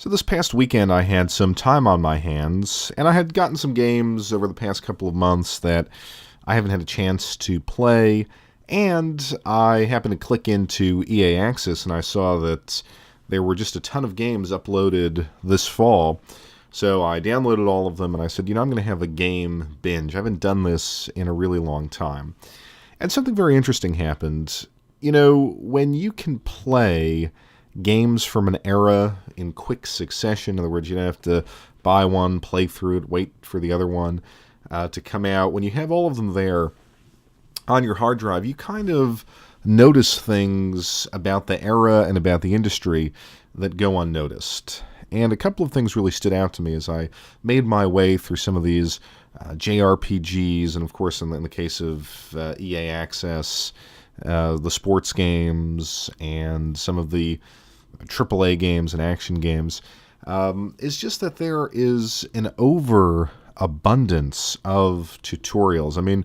So this past weekend I had some time on my hands, and I had gotten some games over the past couple of months that I haven't had a chance to play, and I happened to click into EA Access and I saw that there were just a ton of games uploaded this fall. So I downloaded all of them and I said, I'm going to have a game binge. I haven't done this in a really long time. And something very interesting happened. When you can play games from an era in quick succession. In other words, you don't have to buy one, play through it, wait for the other one to come out. When you have all of them there on your hard drive, you kind of notice things about the era and about the industry that go unnoticed. And a couple of things really stood out to me as I made my way through some of these JRPGs, and of course, in the case of EA Access, the sports games, and some of the AAA games and action games, is just that there is an overabundance of tutorials. I mean,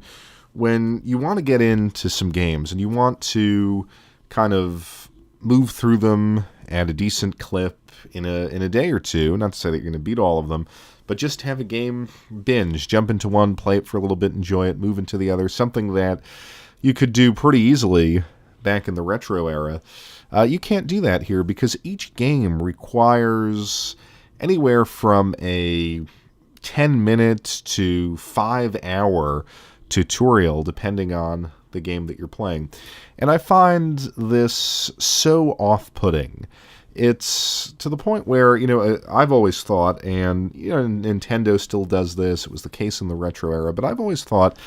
when you want to get into some games and you want to kind of move through them at a decent clip in a day or two, not to say that you're going to beat all of them, but just have a game binge, jump into one, play it for a little bit, enjoy it, move into the other, something that you could do pretty easily back in the retro era. You can't do that here because each game requires anywhere from a 10-minute to 5-hour tutorial, depending on the game that you're playing. And I find this so off-putting. It's to the point where, I've always thought, and Nintendo still does this, it was the case in the retro era, but I've always thought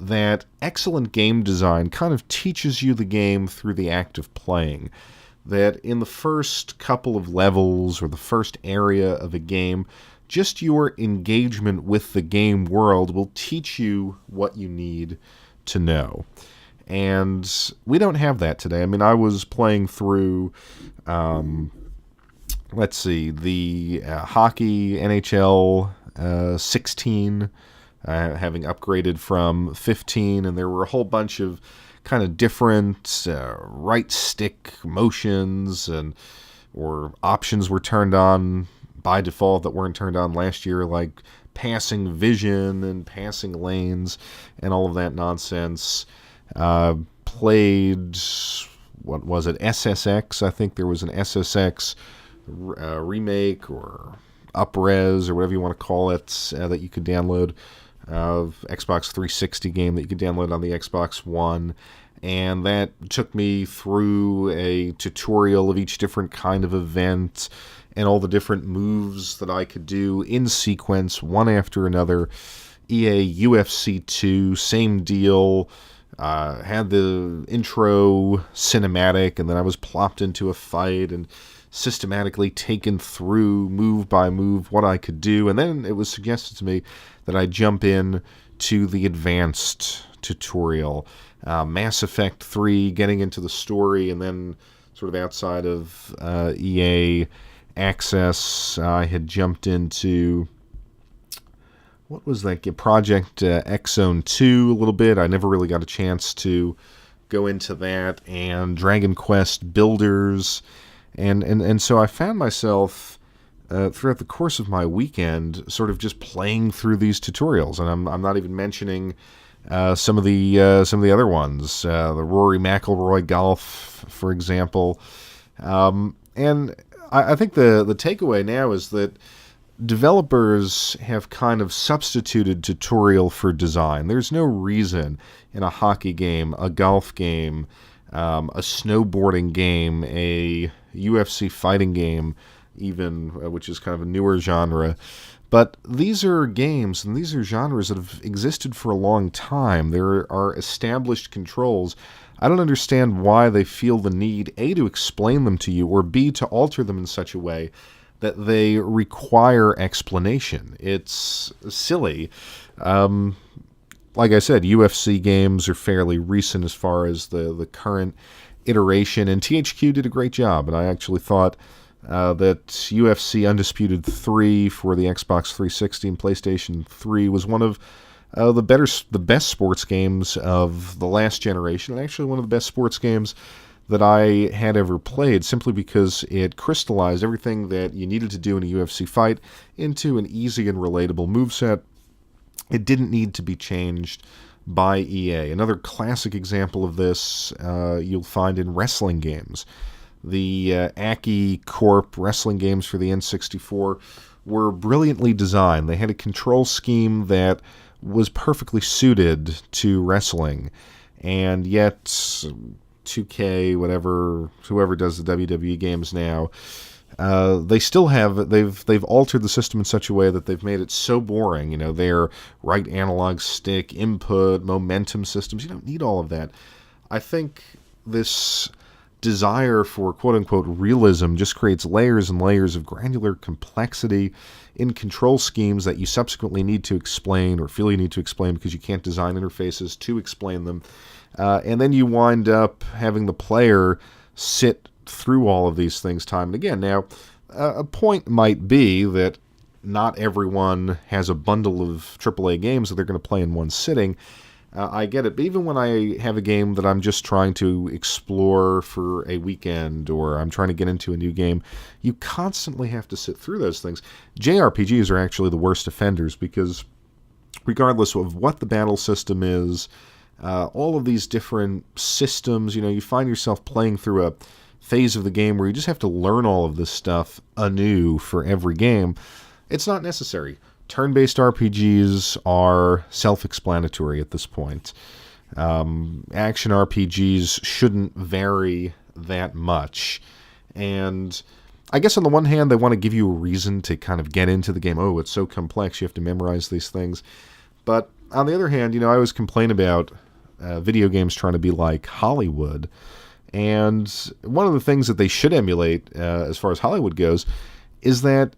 that excellent game design kind of teaches you the game through the act of playing. That in the first couple of levels or the first area of a game, just your engagement with the game world will teach you what you need to know. And we don't have that today. I mean, I was playing through, the hockey NHL 16, having upgraded from 15, and there were a whole bunch of kind of different right stick motions or options were turned on by default that weren't turned on last year, like passing vision and passing lanes and all of that nonsense. Played, what was it, SSX? I think there was an SSX remake or upres or whatever you want to call it that you could download, of Xbox 360 game that you could download on the Xbox One. And that took me through a tutorial of each different kind of event and all the different moves that I could do in sequence, one after another. EA UFC 2, same deal. Had the intro cinematic, and then I was plopped into a fight and systematically taken through move by move what I could do. And then it was suggested to me that I jump in to the advanced tutorial. Mass Effect 3, getting into the story, and then sort of outside of EA Access, I had jumped into, what was that game? Project X Zone 2 a little bit. I never really got a chance to go into that, and Dragon Quest Builders. And so I found myself throughout the course of my weekend sort of just playing through these tutorials, and I'm not even mentioning some of the other ones, the Rory McIlroy golf, for example. And I think the takeaway now is that developers have kind of substituted tutorial for design. There's no reason in a hockey game, a golf game, a snowboarding game, a UFC fighting game, even, which is kind of a newer genre. But these are games and these are genres that have existed for a long time. There are established controls. I don't understand why they feel the need, A, to explain them to you, or B, to alter them in such a way that they require explanation. It's silly. Like I said, UFC games are fairly recent as far as the current iteration, and THQ did a great job, and I actually thought that UFC Undisputed 3 for the Xbox 360 and PlayStation 3 was one of the best sports games of the last generation, and actually one of the best sports games that I had ever played, simply because it crystallized everything that you needed to do in a UFC fight into an easy and relatable moveset. It didn't need to be changed by EA. Another classic example of this you'll find in wrestling games. The Aki Corp wrestling games for the N64 were brilliantly designed. They had a control scheme that was perfectly suited to wrestling, and yet 2K, whoever does the WWE games now, they still have they've altered the system in such a way that they've made it so boring. Their right analog stick input, momentum systems. You don't need all of that. I think this desire for quote-unquote realism just creates layers and layers of granular complexity in control schemes that you subsequently need to explain, or feel you need to explain, because you can't design interfaces to explain them. And then you wind up having the player sit through all of these things time and again. Now, a point might be that not everyone has a bundle of AAA games that they're going to play in one sitting. I get it, but even when I have a game that I'm just trying to explore for a weekend, or I'm trying to get into a new game, you constantly have to sit through those things. JRPGs are actually the worst offenders, because regardless of what the battle system is, all of these different systems, you find yourself playing through a phase of the game where you just have to learn all of this stuff anew for every game. It's not necessary. Turn-based RPGs are self-explanatory at this point. Action RPGs shouldn't vary that much. And I guess on the one hand, they want to give you a reason to kind of get into the game. Oh, it's so complex, you have to memorize these things. But on the other hand, I always complain about video games trying to be like Hollywood. And one of the things that they should emulate, as far as Hollywood goes, is that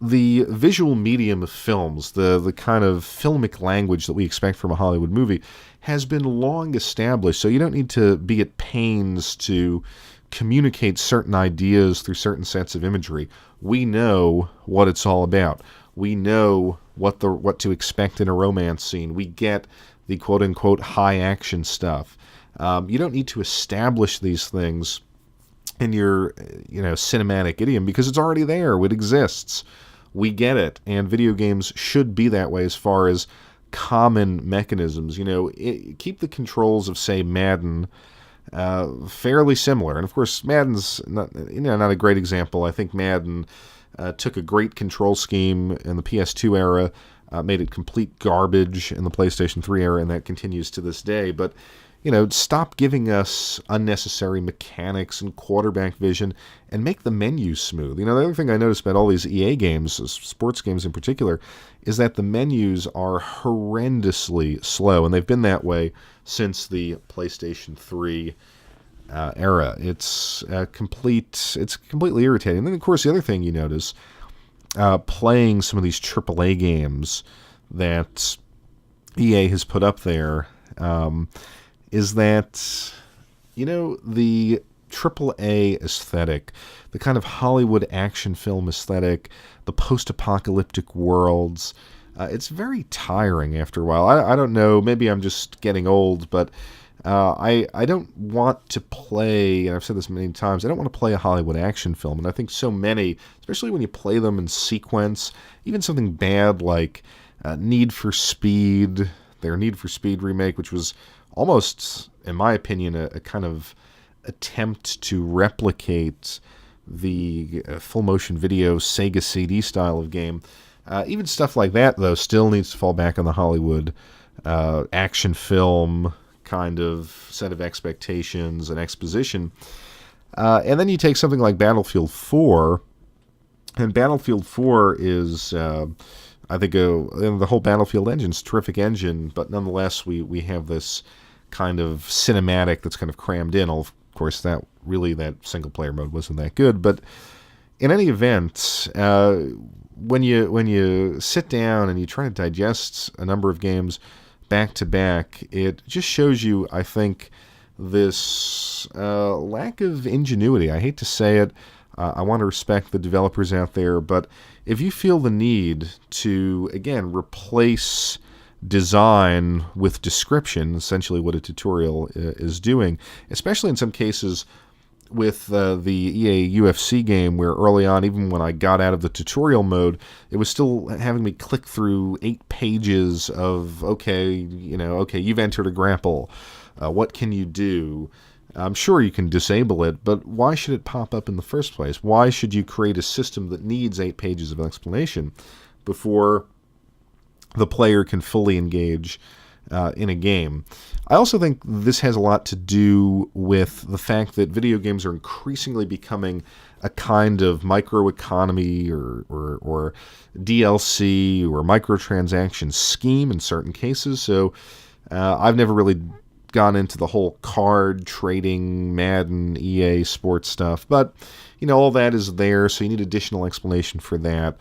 the visual medium of films, the kind of filmic language that we expect from a Hollywood movie, has been long established. So you don't need to be at pains to communicate certain ideas through certain sets of imagery. We know what it's all about. We know what to expect in a romance scene. We get the quote-unquote high action stuff. You don't need to establish these things in your cinematic idiom, because it's already there. It exists. We get it. And video games should be that way as far as common mechanisms. Keep the controls of, say, Madden fairly similar. And of course, Madden's not a great example. I think Madden took a great control scheme in the PS2 era, made it complete garbage in the PlayStation 3 era, and that continues to this day. But stop giving us unnecessary mechanics and quarterback vision, and make the menu smooth. The other thing I noticed about all these EA games, sports games in particular, is that the menus are horrendously slow, and they've been that way since the PlayStation 3 era. It's completely irritating. And then, of course, the other thing you notice, playing some of these AAA games that EA has put up there, is that, the AAA aesthetic, the kind of Hollywood action film aesthetic, the post-apocalyptic worlds, it's very tiring after a while. I don't know, maybe I'm just getting old, but I don't want to play, and I've said this many times, I don't want to play a Hollywood action film. And I think so many, especially when you play them in sequence, even something bad like Need for Speed, their Need for Speed remake, which was almost, in my opinion, a kind of attempt to replicate the full motion video Sega CD style of game. Even stuff like that, though, still needs to fall back on the Hollywood action film kind of set of expectations and exposition. And then you take something like Battlefield 4, and Battlefield 4 is, I think, the whole Battlefield engine's a terrific engine, but nonetheless, we have this kind of cinematic that's kind of crammed in. Of course, that single-player mode wasn't that good, but in any event, when you sit down and you try to digest a number of games back to back, it just shows you, I think, this lack of ingenuity. I hate to say it. I want to respect the developers out there, but if you feel the need to, again, replace design with description, essentially what a tutorial is doing, especially in some cases with the EA UFC game, where early on, even when I got out of the tutorial mode, it was still having me click through 8 pages of, okay, you've entered a grapple. What can you do? I'm sure you can disable it, but why should it pop up in the first place? Why should you create a system that needs 8 pages of explanation before the player can fully engage in a game? I also think this has a lot to do with the fact that video games are increasingly becoming a kind of microeconomy or DLC or microtransaction scheme in certain cases. So I've never really gone into the whole card trading, Madden, EA sports stuff, but all that is there, so you need additional explanation for that.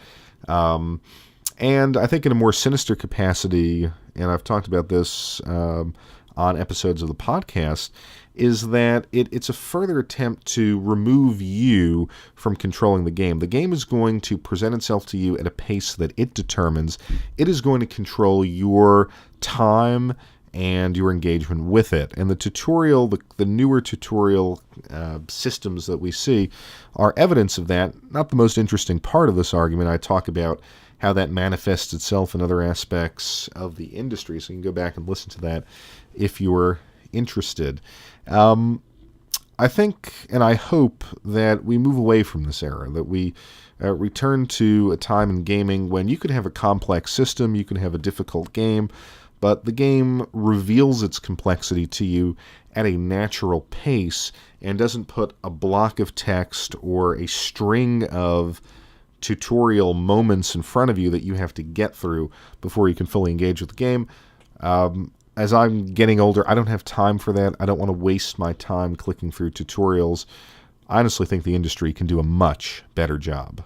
And I think in a more sinister capacity, and I've talked about this on episodes of the podcast, is that it's a further attempt to remove you from controlling the game. The game is going to present itself to you at a pace that it determines. It is going to control your time and your engagement with it. And the tutorial, the newer tutorial systems that we see are evidence of that. Not the most interesting part of this argument. I talk about how that manifests itself in other aspects of the industry, so you can go back and listen to that if you're interested. I think and I hope that we move away from this era, that we return to a time in gaming when you could have a complex system, you can have a difficult game, but the game reveals its complexity to you at a natural pace and doesn't put a block of text or a string of tutorial moments in front of you that you have to get through before you can fully engage with the game. As I'm getting older, I don't have time for that. I don't want to waste my time clicking through tutorials. I honestly think the industry can do a much better job.